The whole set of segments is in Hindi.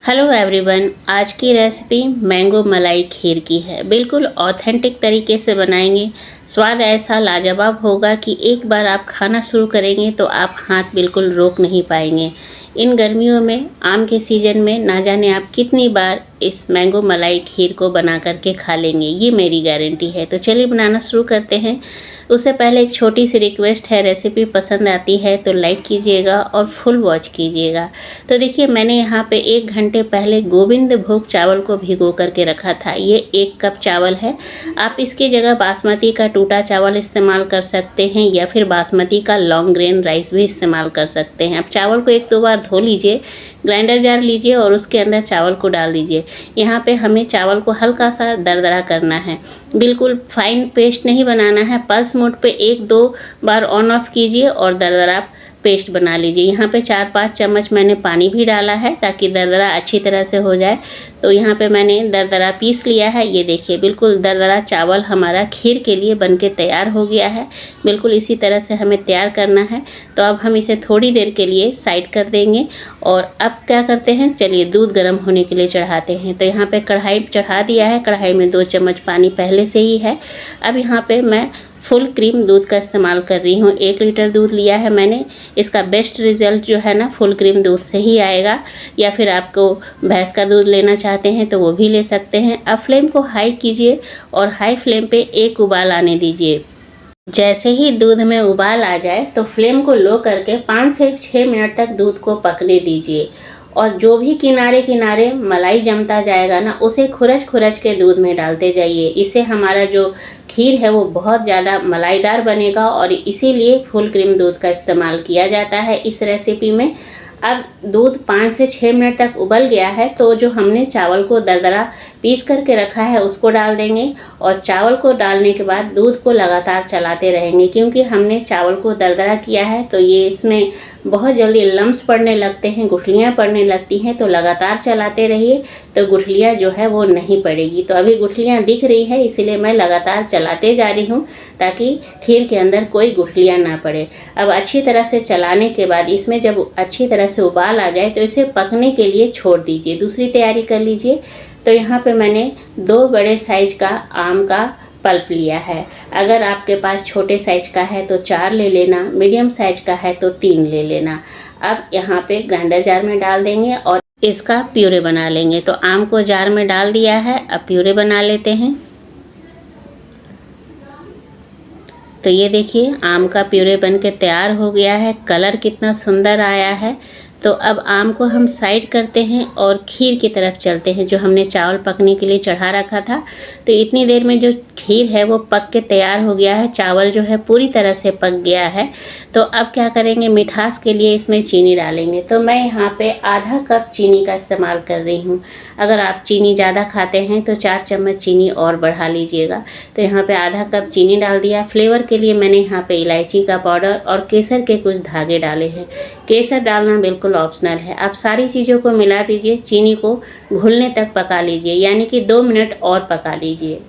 हेलो एवरीवन, आज की रेसिपी मैंगो मलाई खीर की है। बिल्कुल ऑथेंटिक तरीके से बनाएंगे। स्वाद ऐसा लाजवाब होगा कि एक बार आप खाना शुरू करेंगे तो आप हाथ बिल्कुल रोक नहीं पाएंगे। इन गर्मियों में आम के सीज़न में ना जाने आप कितनी बार इस मैंगो मलाई खीर को बना करके खा लेंगे, ये मेरी गारंटी है। तो चलिए बनाना शुरू करते हैं। उससे पहले एक छोटी सी रिक्वेस्ट है, रेसिपी पसंद आती है तो लाइक कीजिएगा और फुल वॉच कीजिएगा। तो देखिए, मैंने यहाँ पे 1 घंटे पहले गोविंद भोग चावल को भिगो करके रखा था। ये 1 कप चावल है। आप इसकी जगह बासमती का टूटा चावल इस्तेमाल कर सकते हैं या फिर बासमती का लॉन्ग ग्रेन राइस भी इस्तेमाल कर सकते हैं। अब चावल को 1-2 बार धो लीजिए, ग्राइंडर जार लीजिए और उसके अंदर चावल को डाल दीजिए। यहाँ पे हमें चावल को हल्का सा दरदरा करना है, बिल्कुल फाइन पेस्ट नहीं बनाना है। पल्स मोड पे 1-2 बार ऑन ऑफ कीजिए और दरदरा पेस्ट बना लीजिए। यहाँ पे 4-5 चम्मच मैंने पानी भी डाला है ताकि दरदरा अच्छी तरह से हो जाए। तो यहाँ पे मैंने दरदरा पीस लिया है। ये देखिए, बिल्कुल दरदरा चावल हमारा खीर के लिए बनके तैयार हो गया है। बिल्कुल इसी तरह से हमें तैयार करना है। तो अब हम इसे थोड़ी देर के लिए साइड कर देंगे और अब क्या करते हैं, चलिए दूध गर्म होने के लिए चढ़ाते हैं। तो यहाँ पे कढ़ाई चढ़ा दिया है। कढ़ाई में 2 चम्मच पानी पहले से ही है। अब यहाँ पे मैं फुल क्रीम दूध का इस्तेमाल कर रही हूँ। 1 लीटर दूध लिया है मैंने। इसका बेस्ट रिज़ल्ट जो है ना, फुल क्रीम दूध से ही आएगा, या फिर आपको भैंस का दूध लेना चाहते हैं तो वो भी ले सकते हैं। अब फ्लेम को हाई कीजिए और हाई फ्लेम पे 1 उबाल आने दीजिए। जैसे ही दूध में उबाल आ जाए तो फ्लेम को लो करके 5 से 6 मिनट तक दूध को पकने दीजिए। और जो भी किनारे किनारे मलाई जमता जाएगा ना, उसे खुरच खुरच के दूध में डालते जाइए। इससे हमारा जो खीर है वो बहुत ज़्यादा मलाईदार बनेगा और इसीलिए फुल क्रीम दूध का इस्तेमाल किया जाता है इस रेसिपी में। अब दूध 5 से 6 मिनट तक उबल गया है तो जो हमने चावल को दरदरा पीस करके रखा है उसको डाल देंगे। और चावल को डालने के बाद दूध को लगातार चलाते रहेंगे, क्योंकि हमने चावल को दरदरा किया है तो ये इसमें बहुत जल्दी लम्स पड़ने लगते हैं, गुठलियाँ पड़ने लगती हैं। तो लगातार चलाते रहिए तो गुठलियाँ जो है वो नहीं पड़ेगी। तो अभी गुठलियाँ दिख रही है, इसीलिए मैं लगातार चलाते जा रही हूँ ताकि खीर के अंदर कोई गुठलियाँ ना पड़े। अब अच्छी तरह से चलाने के बाद इसमें जब अच्छी तरह से उबाल आ जाए तो इसे पकने के लिए छोड़ दीजिए। दूसरी तैयारी कर लीजिए। तो यहाँ पे मैंने 2 बड़े साइज का आम का पल्प लिया है। अगर आपके पास छोटे साइज का है तो 4 ले लेना, मीडियम साइज का है तो 3 ले लेना। अब यहाँ पे ग्राइंडर जार में डाल देंगे और इसका प्यूरे बना लेंगे। तो आम को जार में डाल दिया है, अब प्यूरे बना लेते हैं। तो ये देखिए, आम का प्यूरे बनके तैयार हो गया है। कलर कितना सुंदर आया है। तो अब आम को हम साइड करते हैं और खीर की तरफ चलते हैं, जो हमने चावल पकने के लिए चढ़ा रखा था। तो इतनी देर में जो खीर है वो पक के तैयार हो गया है। चावल जो है पूरी तरह से पक गया है। तो अब क्या करेंगे, मिठास के लिए इसमें चीनी डालेंगे। तो मैं यहाँ पे आधा कप चीनी का इस्तेमाल कर रही हूँ। अगर आप चीनी ज़्यादा खाते हैं तो 4 चम्मच चीनी और बढ़ा लीजिएगा। तो यहाँ पे आधा कप चीनी डाल दिया। फ्लेवर के लिए मैंने यहाँ पे इलायची का पाउडर और केसर के कुछ धागे डाले हैं। केसर डालना बिल्कुल ऑप्शनल है। आप सारी चीज़ों को मिला दीजिए, चीनी को घुलने तक पका लीजिए, यानी कि 2 मिनट और पका लीजिए।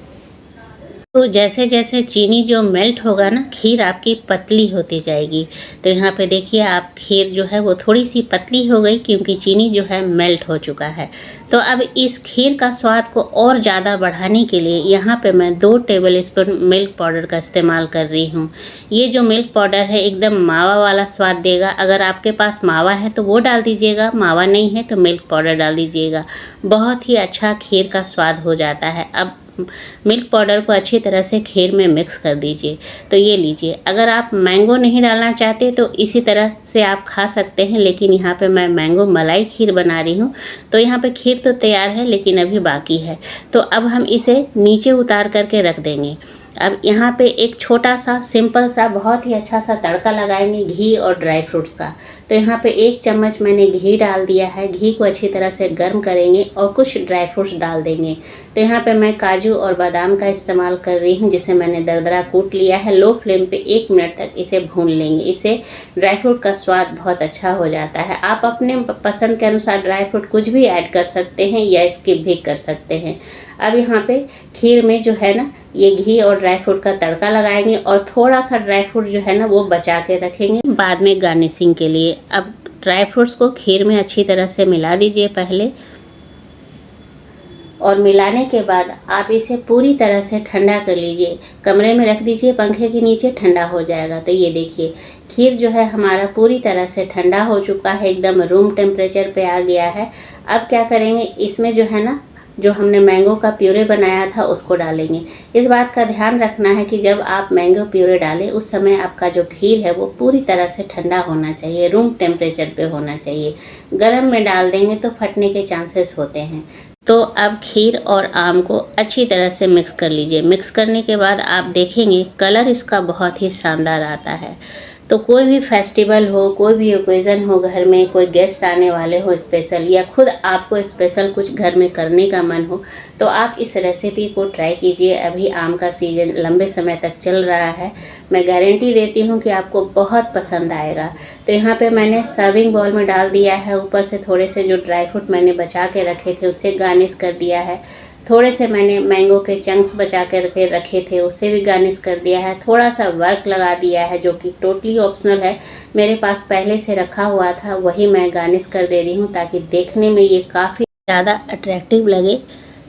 तो जैसे जैसे चीनी जो मेल्ट होगा ना, खीर आपकी पतली होती जाएगी। तो यहाँ पे देखिए, आप खीर जो है वो थोड़ी सी पतली हो गई क्योंकि चीनी जो है मेल्ट हो चुका है। तो अब इस खीर का स्वाद को और ज़्यादा बढ़ाने के लिए यहाँ पे मैं 2 टेबल स्पून मिल्क पाउडर का इस्तेमाल कर रही हूँ। ये जो मिल्क पाउडर है एकदम मावा वाला स्वाद देगा। अगर आपके पास मावा है तो वो डाल दीजिएगा, मावा नहीं है तो मिल्क पाउडर डाल दीजिएगा। बहुत ही अच्छा खीर का स्वाद हो जाता है। अब मिल्क पाउडर को अच्छी तरह से खीर में मिक्स कर दीजिए। तो ये लीजिए, अगर आप मैंगो नहीं डालना चाहते तो इसी तरह से आप खा सकते हैं, लेकिन यहाँ पे मैं मैंगो मलाई खीर बना रही हूँ। तो यहाँ पे खीर तो तैयार है लेकिन अभी बाकी है। तो अब हम इसे नीचे उतार करके रख देंगे। अब यहाँ पे एक छोटा सा सिंपल सा बहुत ही अच्छा सा तड़का लगाएंगे घी और ड्राई फ्रूट्स का। तो यहाँ पे 1 चम्मच मैंने घी डाल दिया है। घी को अच्छी तरह से गर्म करेंगे और कुछ ड्राई फ्रूट्स डाल देंगे। तो यहाँ पे मैं काजू और बादाम का इस्तेमाल कर रही हूँ, जिसे मैंने दरदरा कूट लिया है। लो फ्लेम पे 1 मिनट तक इसे भून लेंगे। इससे ड्राई फ्रूट का स्वाद बहुत अच्छा हो जाता है। आप अपने पसंद के अनुसार ड्राई फ्रूट कुछ भी ऐड कर सकते हैं या स्किप भी कर सकते हैं। अब यहाँ पे खीर में जो है ना, ये घी और ड्राई फ्रूट का तड़का लगाएंगे और थोड़ा सा ड्राई फ्रूट जो है ना वो बचा के रखेंगे बाद में गार्निशिंग के लिए। अब ड्राई फ्रूट्स को खीर में अच्छी तरह से मिला दीजिए पहले। और मिलाने के बाद आप इसे पूरी तरह से ठंडा कर लीजिए। कमरे में रख दीजिए, पंखे के नीचे ठंडा हो जाएगा। तो ये देखिए खीर जो है हमारा पूरी तरह से ठंडा हो चुका है, एकदम रूम टेम्परेचर पे आ गया है। अब क्या करेंगे, इसमें जो है ना, जो हमने मैंगो का प्यूरे बनाया था उसको डालेंगे। इस बात का ध्यान रखना है कि जब आप मैंगो प्यूरे डालें उस समय आपका जो खीर है वो पूरी तरह से ठंडा होना चाहिए, रूम टेम्परेचर पे होना चाहिए। गर्म में डाल देंगे तो फटने के चांसेस होते हैं। तो अब खीर और आम को अच्छी तरह से मिक्स कर लीजिए। मिक्स करने के बाद आप देखेंगे कलर इसका बहुत ही शानदार आता है। तो कोई भी फेस्टिवल हो, कोई भी ओकेज़न हो, घर में कोई गेस्ट आने वाले हो स्पेशल, या खुद आपको स्पेशल कुछ घर में करने का मन हो, तो आप इस रेसिपी को ट्राई कीजिए। अभी आम का सीज़न लंबे समय तक चल रहा है। मैं गारंटी देती हूँ कि आपको बहुत पसंद आएगा। तो यहाँ पे मैंने सर्विंग बाउल में डाल दिया है। ऊपर से थोड़े से जो ड्राई फ्रूट मैंने बचा के रखे थे उससे गार्निश कर दिया है। थोड़े से मैंने मैंगो के चंक्स बचा कर के रखे थे, उससे भी गार्निश कर दिया है। थोड़ा सा वर्क लगा दिया है जो कि टोटली ऑप्शनल है, मेरे पास पहले से रखा हुआ था, वही मैं गार्निश कर दे रही हूँ ताकि देखने में ये काफ़ी ज़्यादा अट्रैक्टिव लगे।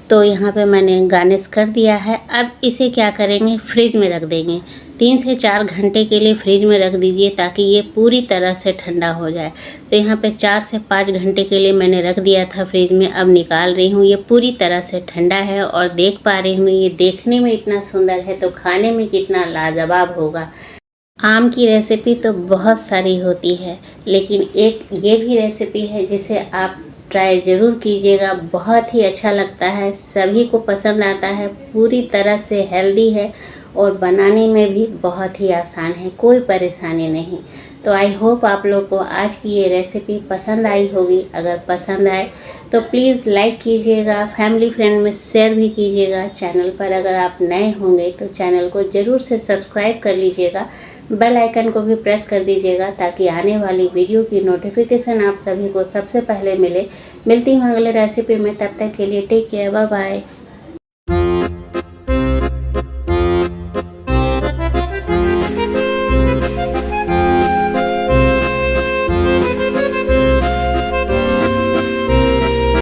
तो यहाँ पे मैंने गार्निश कर दिया है। अब इसे क्या करेंगे, फ्रिज में रख देंगे। 3 से 4 घंटे के लिए फ्रिज में रख दीजिए ताकि ये पूरी तरह से ठंडा हो जाए। तो यहाँ पे 4 से 5 घंटे के लिए मैंने रख दिया था फ्रिज में। अब निकाल रही हूँ, ये पूरी तरह से ठंडा है और देख पा रही हूँ ये देखने में इतना सुंदर है तो खाने में कितना लाजवाब होगा। आम की रेसिपी तो बहुत सारी होती है, लेकिन एक ये भी रेसिपी है जिसे आप ट्राई ज़रूर कीजिएगा। बहुत ही अच्छा लगता है, सभी को पसंद आता है, पूरी तरह से हेल्दी है और बनाने में भी बहुत ही आसान है, कोई परेशानी नहीं। तो आई होप आप लोग को आज की ये रेसिपी पसंद आई होगी। अगर पसंद आए तो प्लीज़ लाइक कीजिएगा, फैमिली फ्रेंड में शेयर भी कीजिएगा। चैनल पर अगर आप नए होंगे तो चैनल को ज़रूर से सब्सक्राइब कर लीजिएगा, बेल आइकन को भी प्रेस कर दीजिएगा ताकि आने वाली वीडियो की नोटिफिकेशन आप सभी को सबसे पहले मिले। मिलती हूँ अगले रेसिपी में, तब तक के लिए टेक केयर, बाय बाय।